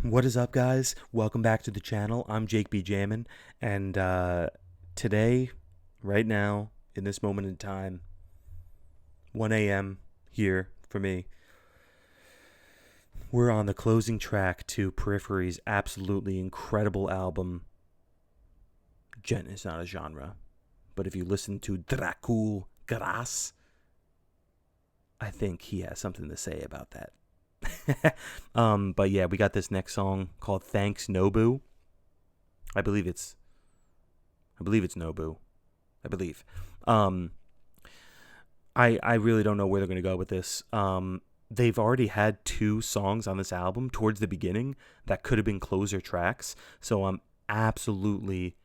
What is up, guys? Welcome back to the channel. I'm jakebjammin, and today, right now, in this moment in time, 1 a.m. here for me, we're on the closing track to Periphery's absolutely incredible album. Gent is not a genre, but if you listen to Dracul Gras, I think he has something to say about that. But yeah, we got this next song called Thanks Nobuo. I believe it's Nobuo. I believe. I really don't know where they're gonna go with this. They've already had 2 songs on this album towards the beginning that could have been closer tracks, so I'm absolutely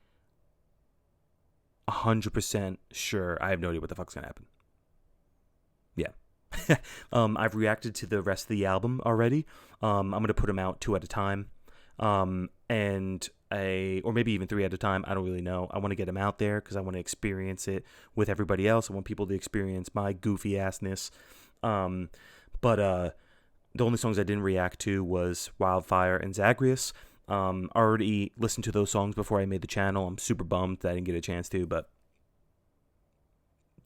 100% sure. I have no idea what the fuck's gonna happen. Yeah. I've reacted to the rest of the album already. I'm gonna put them out 2 at a time, or maybe even 3 at a time. I don't really know. I want to get them out there because I want to experience it with everybody else. I want people to experience my goofy assness. But the only songs I didn't react to was Wildfire and Zagreus. I already listened to those songs before I made the channel. I'm super bummed that I didn't get a chance to, but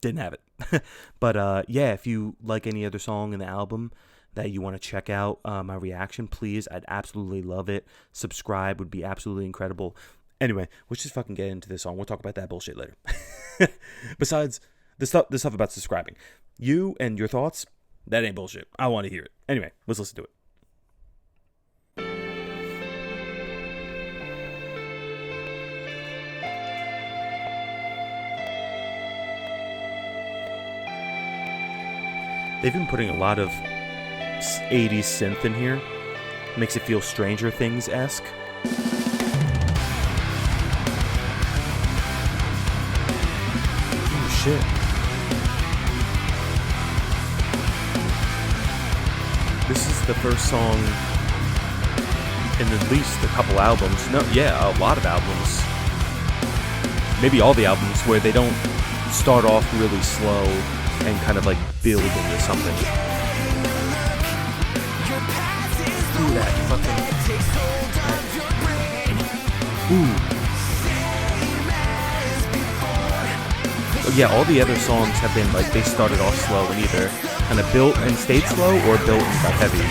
didn't have it. But yeah, if you like any other song in the album that you want to check out my reaction, please, I'd absolutely love it. Subscribe would be absolutely incredible. Anyway, let's just fucking get into this song. We'll talk about that bullshit later. Besides the stuff about subscribing, you and your thoughts, that ain't bullshit. I want to hear it. Anyway, let's listen to it. They've been putting a lot of 80s synth in here. Makes it feel Stranger Things-esque. Oh, shit. This is the first song in at least a couple albums. No, yeah, a lot of albums. Maybe all the albums where they don't start off really slow and kind of like build into something. Ooh, that fucking... Ooh. Oh, yeah, all the other songs have been like, they started off slow and either kind of built and stayed slow or built and got heavy.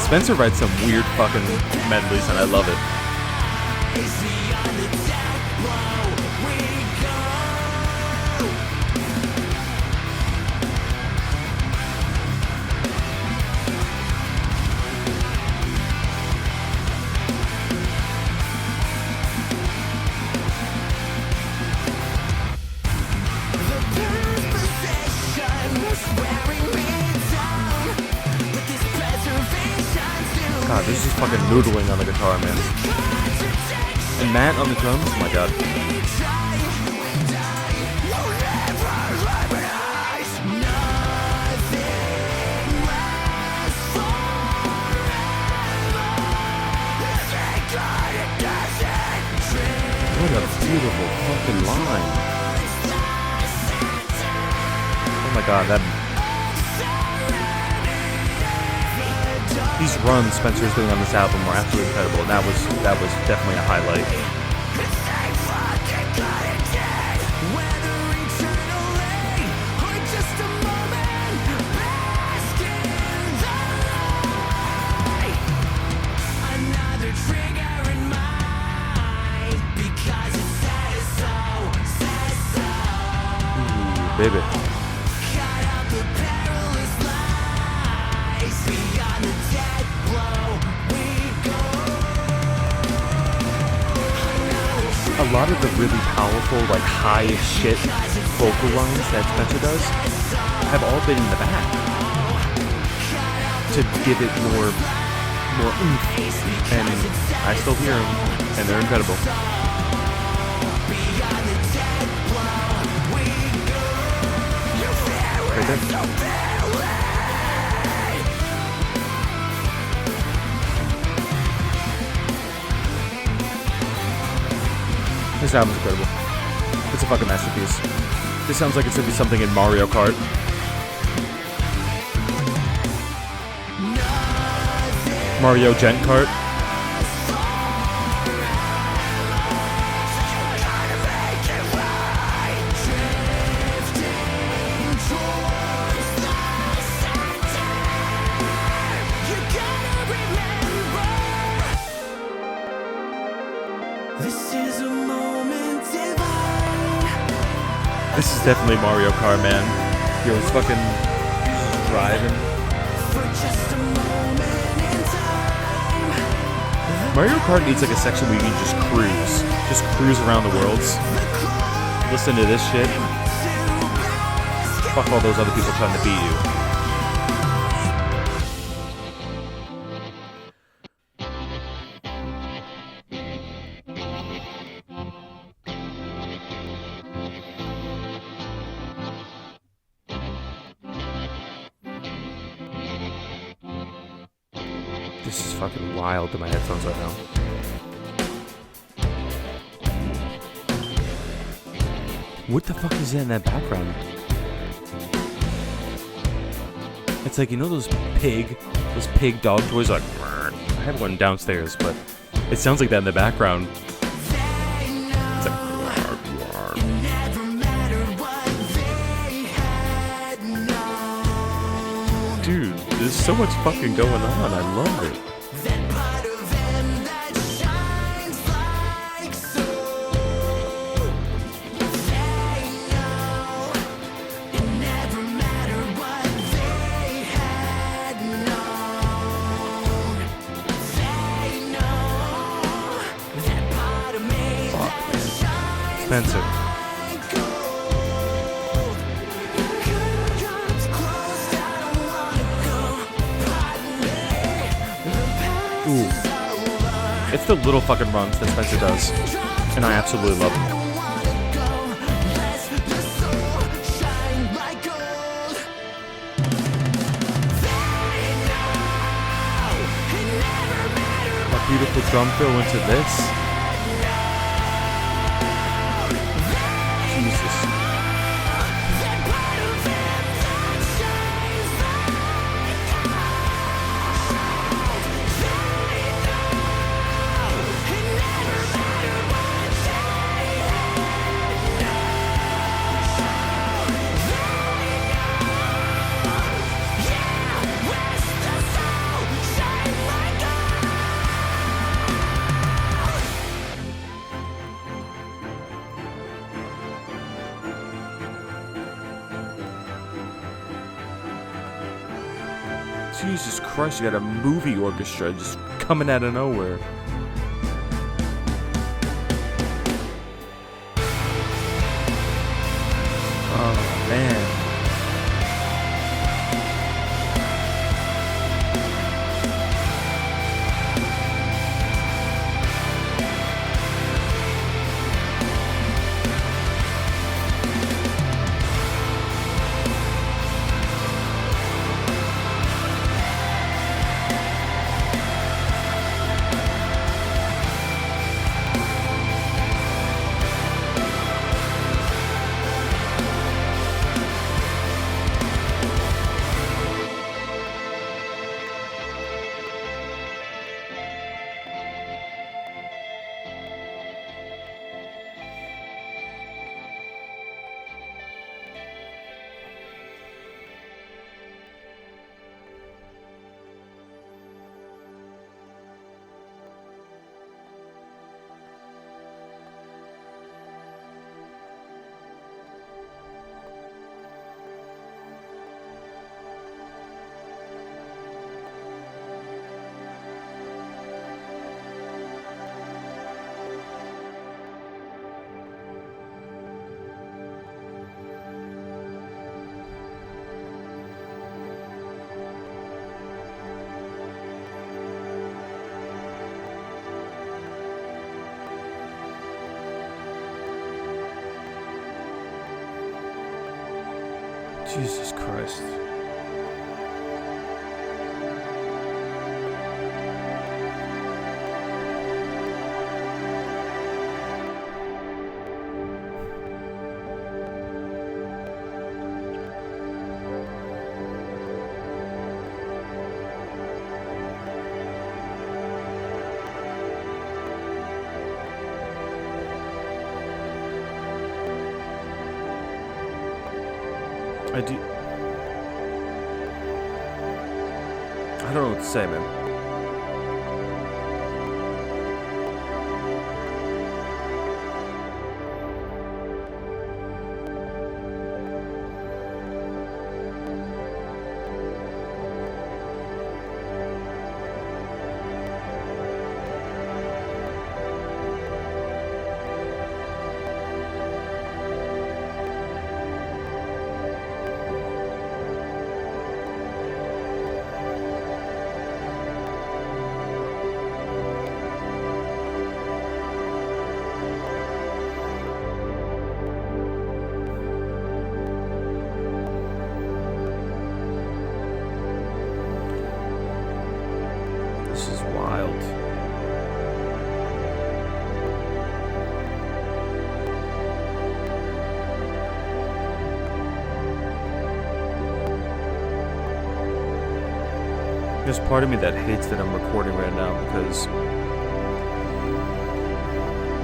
Spencer writes some weird fucking medleys and I love it. God, this is fucking noodling on the guitar, man. And Matt on the drums, oh my god. What a beautiful fucking line. Oh my god, that... These runs Spencer's doing on this album are absolutely incredible, and that was definitely a highlight. Ooh, baby. A lot of the really powerful, like high as shit vocal lines that Spencer does have all been in the back to give it more oomph. And I still hear them, and they're incredible. kinda. This album's incredible. It's a fucking masterpiece. This sounds like it's gonna be something in Mario Kart. Mario Gent Kart. This is definitely Mario Kart, man. Yo, it's fucking driving. Mario Kart needs like a section where you can just cruise around the worlds. Listen to this shit. Fuck all those other people trying to beat you. This is fucking wild to my headphones right now. What the fuck is that in that background? It's like, you know those pig dog toys? Like, I have one downstairs, but it sounds like that in the background. It's like, dude, there's so much fucking going on. I love it. Spencer. Ooh. It's the little fucking runs that Spencer does. And I absolutely love it. That beautiful drum fill into this. Jesus. Jesus Christ, you got a movie orchestra just coming out of nowhere. Oh, man. Jesus Christ. I don't know what to say, man. This is wild. There's part of me that hates that I'm recording right now because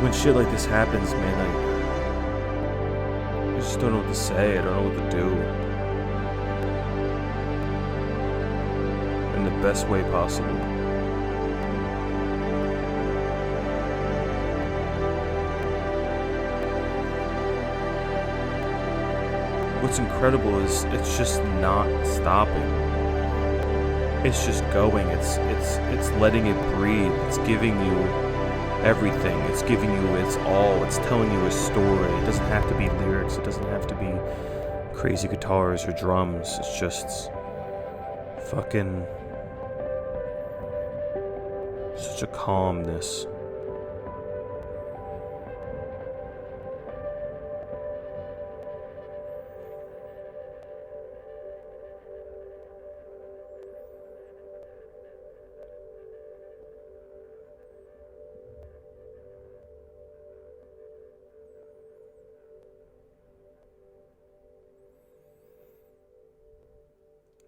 when shit like this happens, man, I just don't know what to say. I don't know what to do. In the best way possible. What's incredible is it's just not stopping. It's just going. It's letting it breathe. It's giving you everything. It's giving you its all. It's telling you a story. It doesn't have to be lyrics. It doesn't have to be crazy guitars or drums. It's just fucking such a calmness.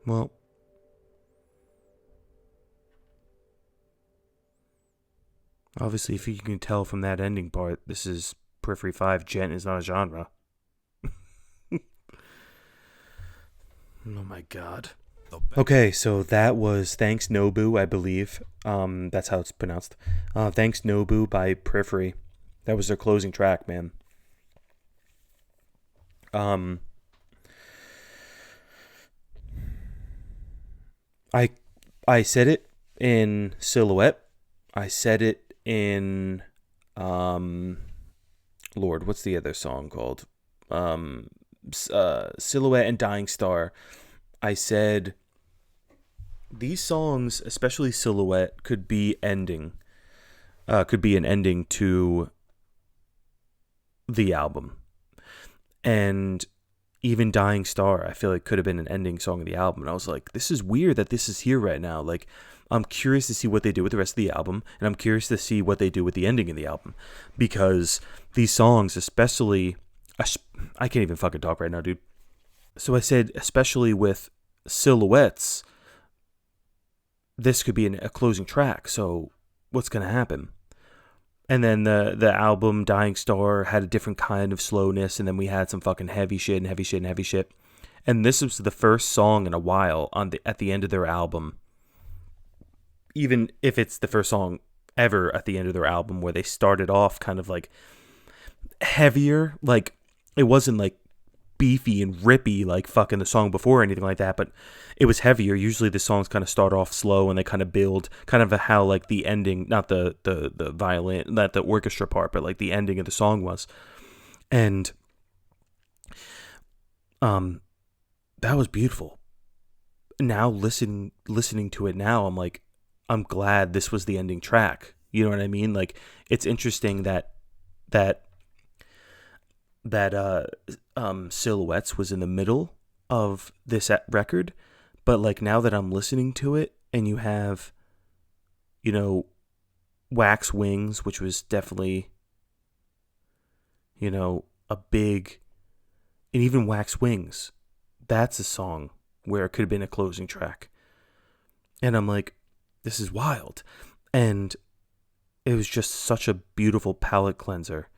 Well, obviously, if you can tell from that ending part, this is Periphery V. Gent is not a genre. Oh my god. Okay, so that was Thanks Nobuo, I believe. That's how it's pronounced. Thanks Nobuo by Periphery. That was their closing track, man. I said it in Silhouette. I said it in Lord, what's the other song called? Silhouette and Dying Star. I said these songs, especially Silhouette, could be an ending to the album. And even Dying Star, I feel like could have been an ending song of the album. And I was like, this is weird that this is here right now. Like, I'm curious to see what they do with the rest of the album, and I'm curious to see what they do with the ending of the album. Because these songs, especially, I can't even fucking talk right now, dude. So I said, especially with Silhouettes, this could be a closing track. So what's going to happen? And then the album Dying Star had a different kind of slowness, and then we had some fucking heavy shit and heavy shit and heavy shit. And this was the first song in a while at the end of their album, even if it's the first song ever at the end of their album, where they started off kind of like heavier. Like, it wasn't like beefy and rippy like fucking the song before or anything like that, but it was heavier. Usually the songs kind of start off slow and they kind of build, kind of how like the ending, not the violin, not the orchestra part, but like the ending of the song was. And that was beautiful. Now listening to it now, I'm like, I'm glad this was the ending track. You know what I mean? Like, it's interesting that Silhouettes was in the middle of this record, but like now that I'm listening to it, and you have, you know, Wax Wings, which was definitely, you know, a big, and even Wax Wings, that's a song where it could have been a closing track. And I'm like, this is wild. And it was just such a beautiful palate cleanser.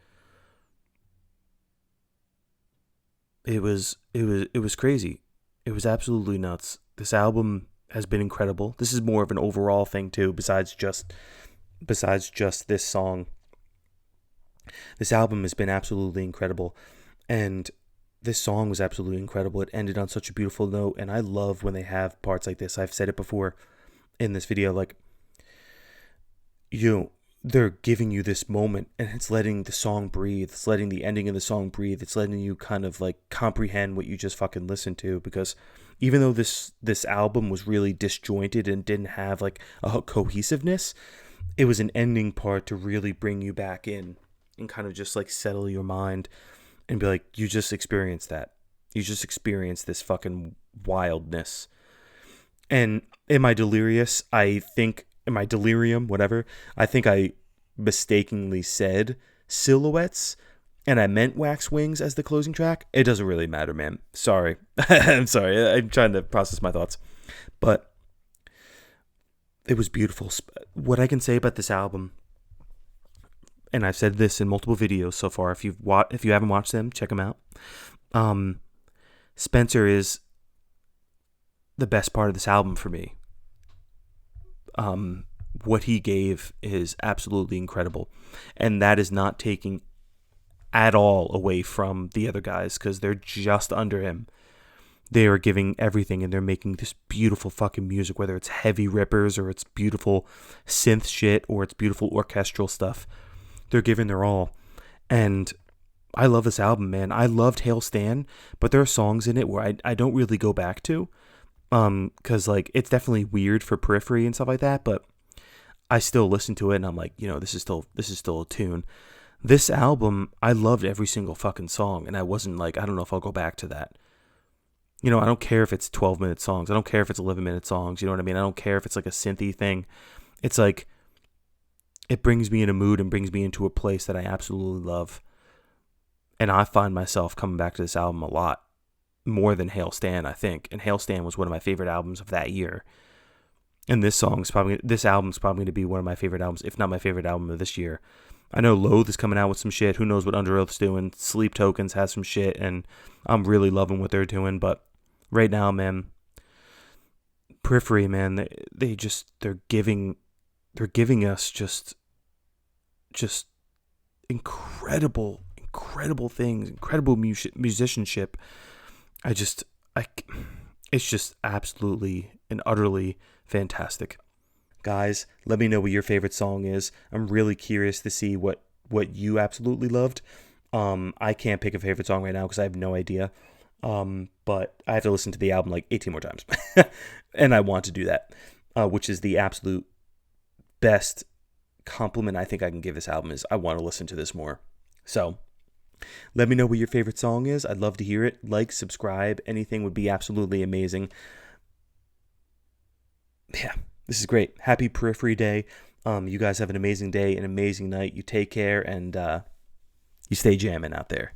It was crazy. It was absolutely nuts. This album has been incredible. This is more of an overall thing too, besides just this song. This album has been absolutely incredible, and this song was absolutely incredible. It ended on such a beautiful note, and I love when they have parts like this. I've said it before in this video, like, they're giving you this moment, and it's letting the song breathe. It's letting the ending of the song breathe. It's letting you kind of like comprehend what you just fucking listened to, because even though this album was really disjointed and didn't have like a cohesiveness, it was an ending part to really bring you back in and kind of just like settle your mind and be like, you just experienced that. You just experienced this fucking wildness. And am I delirious? Am I delirium? Whatever. I think I mistakenly said Silhouettes, and I meant Wax Wings as the closing track. It doesn't really matter, man. Sorry. I'm sorry. I'm trying to process my thoughts. But it was beautiful. What I can say about this album, and I've said this in multiple videos so far. If you haven't watched them, check them out. Spencer is the best part of this album for me. What he gave is absolutely incredible, and that is not taking at all away from the other guys, because they're just under him. They are giving everything, and they're making this beautiful fucking music, whether it's heavy rippers or it's beautiful synth shit or it's beautiful orchestral stuff. They're giving their all, and I love this album, man. I loved Hail Stan, but there are songs in it where I don't really go back to, because like it's definitely weird for Periphery and stuff like that, but I still listen to it and I'm like, this is still a tune. This album, I loved every single fucking song, and I wasn't like, I don't know if I'll go back to that. I don't care if it's 12-minute songs. I don't care if it's 11-minute songs. You know what I mean? I don't care if it's like a synthy thing. It's like, it brings me in a mood and brings me into a place that I absolutely love. And I find myself coming back to this album a lot, more than Hail Stan, I think. And Hail Stan was one of my favorite albums of that year. And this album's probably going to be one of my favorite albums, if not my favorite album of this year. I know Loathe is coming out with some shit. Who knows what Under Oath's doing? Sleep Tokens has some shit, and I'm really loving what they're doing. But right now, man, Periphery, man, they're giving us just incredible things, incredible musicianship. It's just absolutely and utterly fantastic. Guys, let me know what your favorite song is. I'm really curious to see what you absolutely loved. I can't pick a favorite song right now because I have no idea. But I have to listen to the album like 18 more times. And I want to do that, which is the absolute best compliment I think I can give this album, is I want to listen to this more. So let me know what your favorite song is. I'd love to hear it. Like, subscribe, anything would be absolutely amazing. Yeah, this is great. Happy Periphery Day. You guys have an amazing day, an amazing night. You take care, and you stay jamming out there.